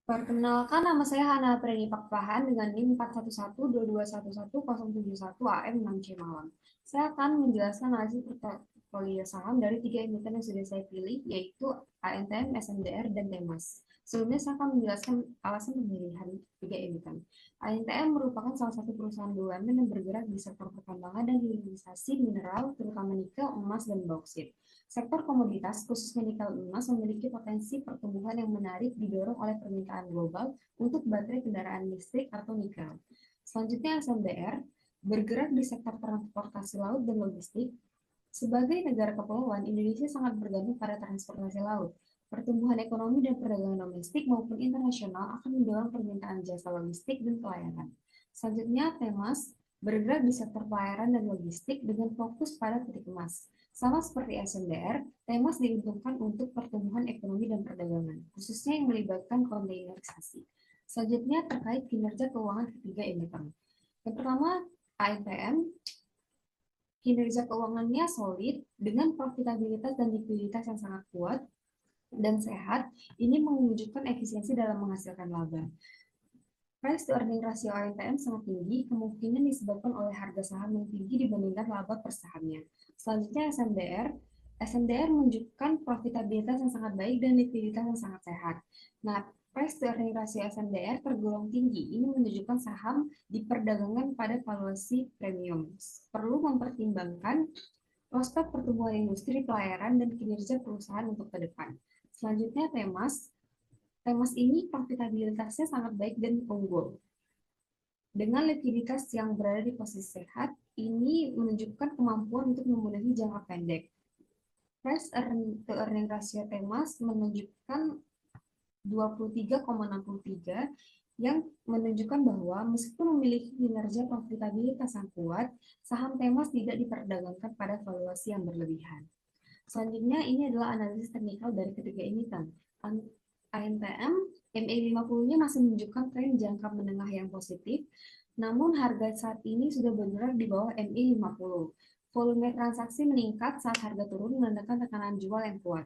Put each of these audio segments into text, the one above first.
Perkenalkan, nama saya Hana Preni Pakpahan dengan NIM 41122110071 AM 6C Malang. Saya akan menjelaskan analisis portofolio saham dari tiga emiten yang sudah saya pilih, yaitu ANTM, SMDR, dan Temas. Sebelumnya saya akan menjelaskan alasan pemilihan tiga emiten. ANTM merupakan salah satu perusahaan BUMN yang bergerak di sektor pertambangan dan hilirisasi mineral, terutama nikel, emas, dan bauksit. Sektor komoditas, khususnya nikel emas, memiliki potensi pertumbuhan yang menarik didorong oleh permintaan global untuk baterai kendaraan listrik atau nikel. Selanjutnya, SMBR bergerak di sektor transportasi laut dan logistik. Sebagai negara kepulauan, Indonesia sangat bergantung pada transportasi laut. Pertumbuhan ekonomi dan perdagangan domestik maupun internasional akan mendorong permintaan jasa logistik dan pelayaran. Selanjutnya, Temas bergerak di sektor pelayaran dan logistik dengan fokus pada peti kemas. Sama seperti SMBR, Temas diuntungkan untuk pertumbuhan ekonomi dan perdagangan, khususnya yang melibatkan kontainerisasi. Selanjutnya terkait kinerja keuangan ketiga emiten. Yang pertama, ANTM, kinerja keuangannya solid dengan profitabilitas dan likuiditas yang sangat kuat dan sehat. Ini menunjukkan efisiensi dalam menghasilkan laba. Price to earning ratio ANTM sangat tinggi, kemungkinan disebabkan oleh harga saham yang tinggi dibandingkan laba per sahamnya. Selanjutnya SMDR. SMDR menunjukkan profitabilitas yang sangat baik dan likuiditas yang sangat sehat. Nah, price to earning ratio SMDR tergolong tinggi. Ini menunjukkan saham diperdagangkan pada valuasi premium. Perlu mempertimbangkan prospek pertumbuhan industri pelayaran dan kinerja perusahaan untuk ke depan. Selanjutnya Temas. Temas ini profitabilitasnya sangat baik dan unggul. Dengan likuiditas yang berada di posisi sehat, ini menunjukkan kemampuan untuk memenuhi jangka pendek. Price to earning ratio Temas menunjukkan 23,63 yang menunjukkan bahwa meskipun memiliki kinerja profitabilitas yang kuat, saham Temas tidak diperdagangkan pada valuasi yang berlebihan. Selanjutnya ini adalah analisis teknikal dari ketiga emiten. ANTM, MA50-nya masih menunjukkan tren jangka menengah yang positif, namun harga saat ini sudah bergerak di bawah MA50. Volume transaksi meningkat saat harga turun menandakan tekanan jual yang kuat.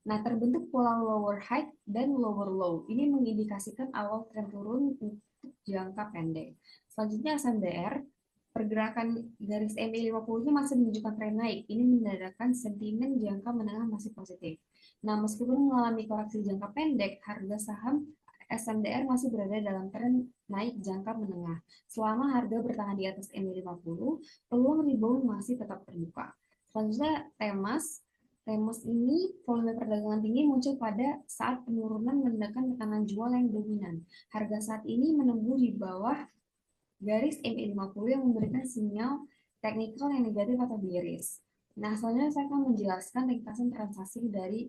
Nah, terbentuk pola lower high dan lower low. Ini mengindikasikan awal tren turun untuk jangka pendek. Selanjutnya SMDR, pergerakan garis MA50-nya masih menunjukkan tren naik. Ini menandakan sentimen jangka menengah masih positif. Nah, meskipun mengalami koreksi jangka pendek, harga saham SMDR masih berada dalam tren naik jangka menengah. Selama harga bertahan di atas MA50, peluang rebound masih tetap terbuka. Selanjutnya, Temas. Temas ini volume perdagangan tinggi muncul pada saat penurunan menandakan tekanan jual yang dominan. Harga saat ini menembus di bawah garis MA50 yang memberikan sinyal teknikal yang negatif atau bearish. Nah, selanjutnya saya akan menjelaskan ringkasan transaksi dari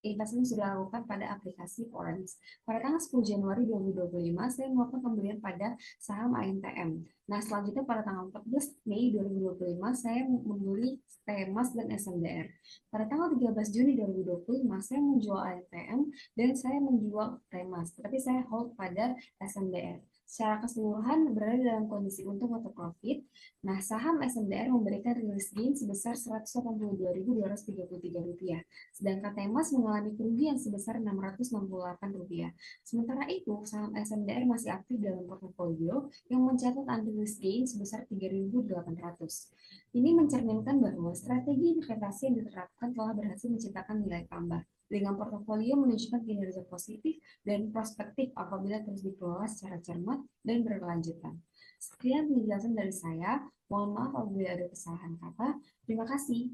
investasi sudah dilakukan pada aplikasi Forex. Pada tanggal 10 Januari 2025, saya melakukan pembelian pada saham ANTM. Nah, selanjutnya pada tanggal 14 Mei 2025, saya membeli Temas dan SMDR. Pada tanggal 13 Juni 2025, saya menjual ANTM dan saya menjual Temas, tetapi saya hold pada SMDR. Secara keseluruhan berada dalam kondisi untung atau profit. Nah, saham SMDR memberikan release gain sebesar Rp182.233. Sedangkan Temas mengalami kerugian sebesar Rp668. Sementara itu, saham SMDR masih aktif dalam portofolio yang mencatat unrealized gain sebesar 3.800. Ini mencerminkan bahwa strategi investasi yang diterapkan telah berhasil menciptakan nilai tambah, dengan portofolio menunjukkan kinerja positif dan prospektif apabila terus dikelola secara cermat dan berkelanjutan. Sekian penjelasan dari saya. Mohon maaf apabila ada kesalahan kata. Terima kasih.